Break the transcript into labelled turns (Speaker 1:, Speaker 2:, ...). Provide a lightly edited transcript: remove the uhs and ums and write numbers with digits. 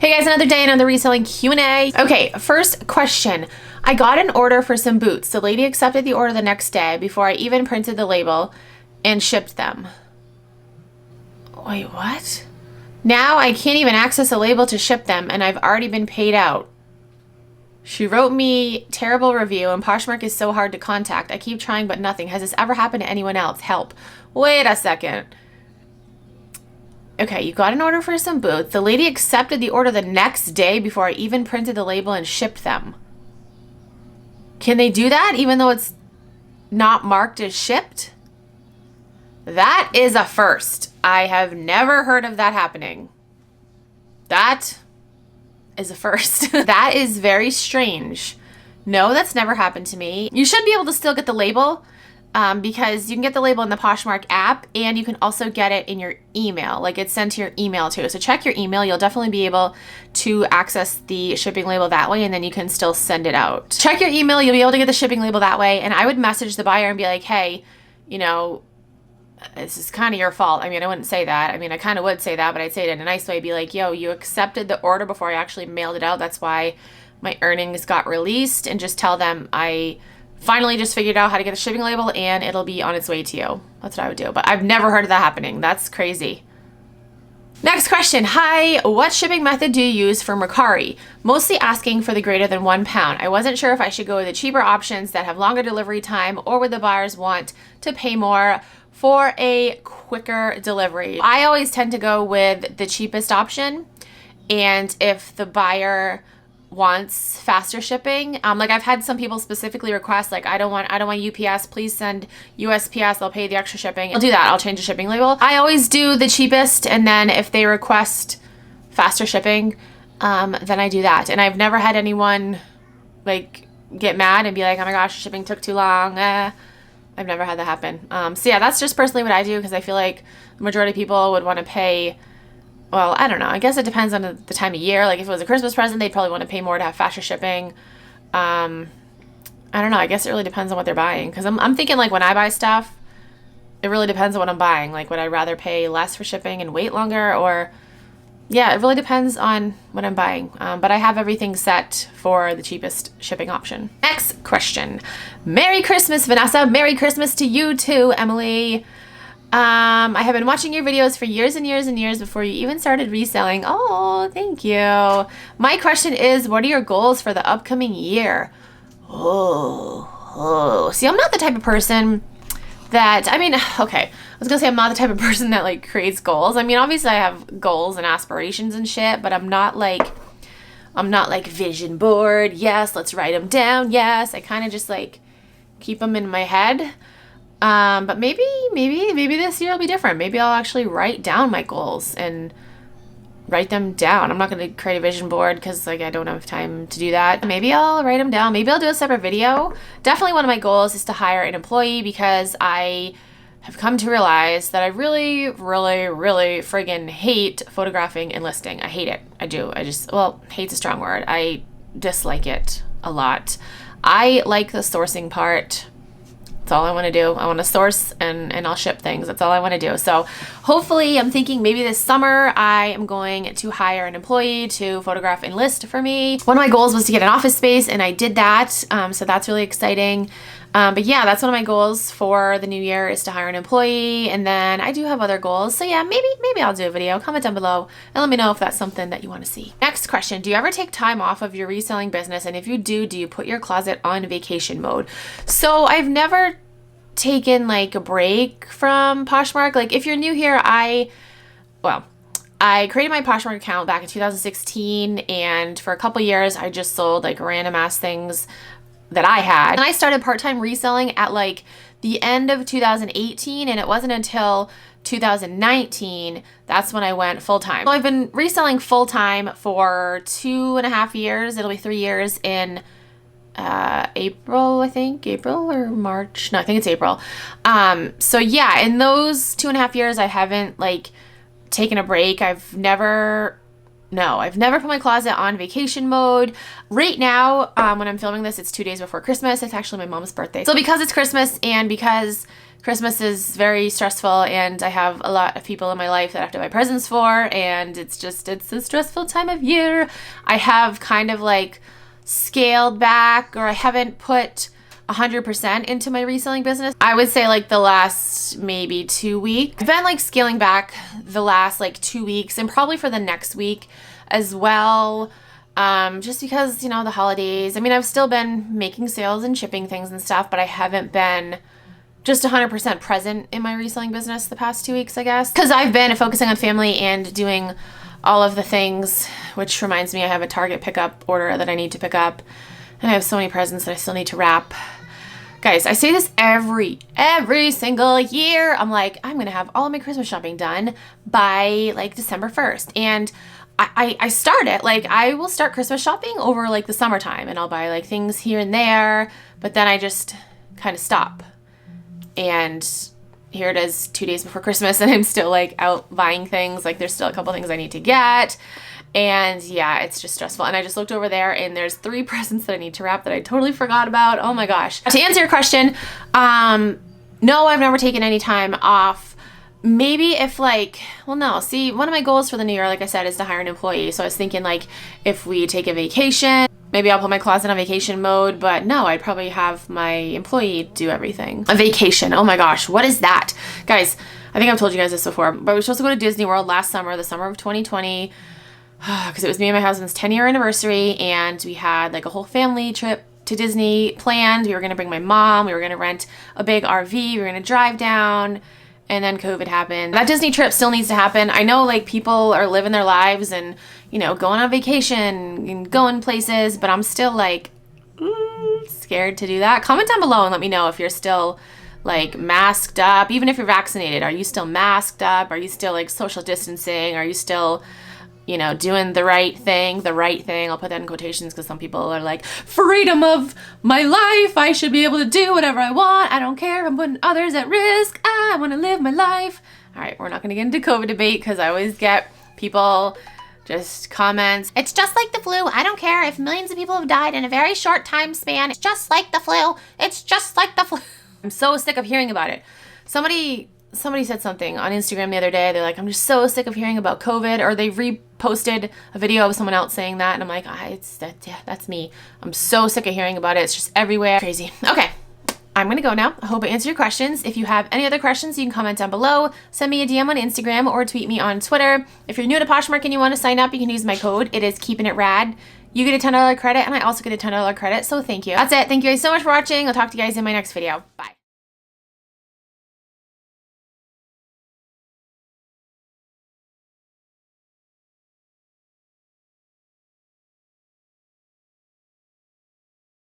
Speaker 1: Hey guys, another day, another reselling Q&A. Okay, first question. I got an order for some boots. The lady accepted the order the next day before I even printed the label and shipped them. Wait, what? Now I can't even access a label to ship them and I've already been paid out. She wrote me terrible review and Poshmark is so hard to contact. I keep trying but nothing. Has this ever happened to anyone else? Help. Wait a second. Okay, you got an order for some boots. The lady accepted the order the next day before I even printed the label and shipped them. Can they do that even though it's not marked as shipped? That is a first. I have never heard of that happening. That is a first. That is very strange. No, that's never happened to me. You should be able to still get the label because you can get the label in the Poshmark app and you can also get it in your email. Like it's sent to your email too. So check your email. You'll definitely be able to access the shipping label that way and then you can still send it out. Check your email. You'll be able to get the shipping label that way. And I would message the buyer and be like, hey, you know, this is kind of your fault. I mean, I wouldn't say that. I mean, I kind of would say that, but I'd say it in a nice way. Be like, yo, you accepted the order before I actually mailed it out. That's why my earnings got released. And just tell them I finally just figured out how to get a shipping label and it'll be on its way to you. That's what I would do. But I've never heard of that happening. That's crazy. Next question. Hi, what shipping method do you use for Mercari? Mostly asking for the greater than £1. I wasn't sure if I should go with the cheaper options that have longer delivery time or would the buyers want to pay more for a quicker delivery. I always tend to go with the cheapest option. And if the buyer wants faster shipping, like I've had some people specifically request, like, I don't want UPS, please send USPS, I'll pay the extra shipping. I'll do that, I'll change the shipping label. I always do the cheapest, and then if they request faster shipping, then I do that. And I've never had anyone like get mad and be like, oh my gosh, shipping took too long. I've never had that happen. So yeah, that's just personally what I do because I feel like the majority of people would want to pay, well, I don't know. I guess it depends on the time of year. Like if it was a Christmas present, they'd probably want to pay more to have faster shipping. I don't know. I guess it really depends on what they're buying. Because I'm thinking like when I buy stuff, it really depends on what I'm buying. Like would I rather pay less for shipping and wait longer, or yeah, it really depends on what I'm buying. But I have everything set for the cheapest shipping option. Next question. Merry Christmas, Vanessa. Merry Christmas to you too, Emily. I have been watching your videos for years and years and years before you even started reselling. Oh, thank you. My question is, what are your goals for the upcoming year? See, I'm not the type of person that, I mean, okay, I was gonna say I'm not the type of person that like creates goals. I mean, obviously I have goals and aspirations and shit, but I'm not like vision board. Yes, let's write them down. Yes, I kind of just like keep them in my head. But maybe this year will be different. Maybe I'll actually write down my goals and write them down. I'm not going to create a vision board because like I don't have time to do that. Maybe I'll write them down. Maybe I'll do a separate video. Definitely one of my goals is to hire an employee because I have come to realize that I really, really, really friggin' hate photographing and listing. I hate it. I do. Well, hate's a strong word. I dislike it a lot. I like the sourcing part. That's all I want to do. I want to source and I'll ship things. That's all I want to do. So hopefully I'm thinking maybe this summer I am going to hire an employee to photograph and list for me. One of my goals was to get an office space and I did that. So that's really exciting. But yeah, that's one of my goals for the new year is to hire an employee. And then I do have other goals. So yeah, maybe I'll do a video. Comment down below and let me know if that's something that you want to see. Next question. Do you ever take time off of your reselling business? And if you do you put your closet on vacation mode? So I've never taken like a break from Poshmark. Like if you're new here, I created my Poshmark account back in 2016. And for a couple years, I just sold like random ass things that I had. And I started part-time reselling at like the end of 2018 and it wasn't until 2019 that's when I went full-time. So I've been reselling full-time for 2.5 years. It'll be 3 years in April, I think. April or March? No, I think it's April. So yeah, in those 2.5 years I haven't like taken a break. I've never No, I've never put my closet on vacation mode. Right now, when I'm filming this, it's 2 days before Christmas. It's actually my mom's birthday. So because it's Christmas and because Christmas is very stressful and I have a lot of people in my life that I have to buy presents for, and it's a stressful time of year, I have kind of like scaled back, or I haven't put 100% into my reselling business. I would say like the last maybe 2 weeks. I've been like scaling back the last like 2 weeks, and probably for the next week as well. Just because, you know, the holidays. I mean, I've still been making sales and shipping things and stuff, but I haven't been just 100% present in my reselling business the past 2 weeks, I guess. Because I've been focusing on family and doing all of the things, which reminds me I have a Target pickup order that I need to pick up. And I have so many presents that I still need to wrap. Guys, I say this every single year. I'm like, I'm going to have all of my Christmas shopping done by like December 1st. And I start it, like I will start Christmas shopping over like the summertime, and I'll buy like things here and there, but then I just kind of stop. And here it is 2 days before Christmas and I'm still like out buying things. Like there's still a couple things I need to get. And yeah, it's just stressful. And I just looked over there and there's 3 presents that I need to wrap that I totally forgot about. Oh my gosh. To answer your question, no, I've never taken any time off. Maybe if like, well, no, see, one of my goals for the new year, like I said, is to hire an employee. So I was thinking like if we take a vacation, maybe I'll put my closet on vacation mode, but no, I'd probably have my employee do everything. A vacation. Oh my gosh. What is that? Guys, I think I've told you guys this before, but we were supposed to go to Disney World last summer, the summer of 2020. Because it was me and my husband's 10-year anniversary, and we had like a whole family trip to Disney planned. We were going to bring my mom. We were going to rent a big RV. We were going to drive down, and then COVID happened. That Disney trip still needs to happen. I know like people are living their lives and, you know, going on vacation and going places, but I'm still like scared to do that. Comment down below and let me know if you're still like masked up. Even if you're vaccinated, are you still masked up? Are you still like social distancing? Are you still, you know, doing the right thing? I'll put that in quotations because some people are like, freedom of my life. I should be able to do whatever I want. I don't care if I'm putting others at risk. I want to live my life. All right, we're not going to get into COVID debate because I always get people just comments. It's just like the flu. I don't care if millions of people have died in a very short time span. It's just like the flu. It's just like the flu. I'm so sick of hearing about it. Somebody said something on Instagram the other day. They're like, I'm just so sick of hearing about COVID, or they reposted a video of someone else saying that, and I'm like, yeah, that's me. I'm so sick of hearing about it. It's just everywhere. Crazy. Okay, I'm gonna go now. I hope I answered your questions. If you have any other questions, you can comment down below, send me a DM on Instagram, or tweet me on Twitter. If you're new to Poshmark and you want to sign up, you can use my code. It is KeepinItRad. You get a $10 credit, and I also get a $10 credit, so thank you. That's it. Thank you guys so much for watching. I'll talk to you guys in my next video. Bye.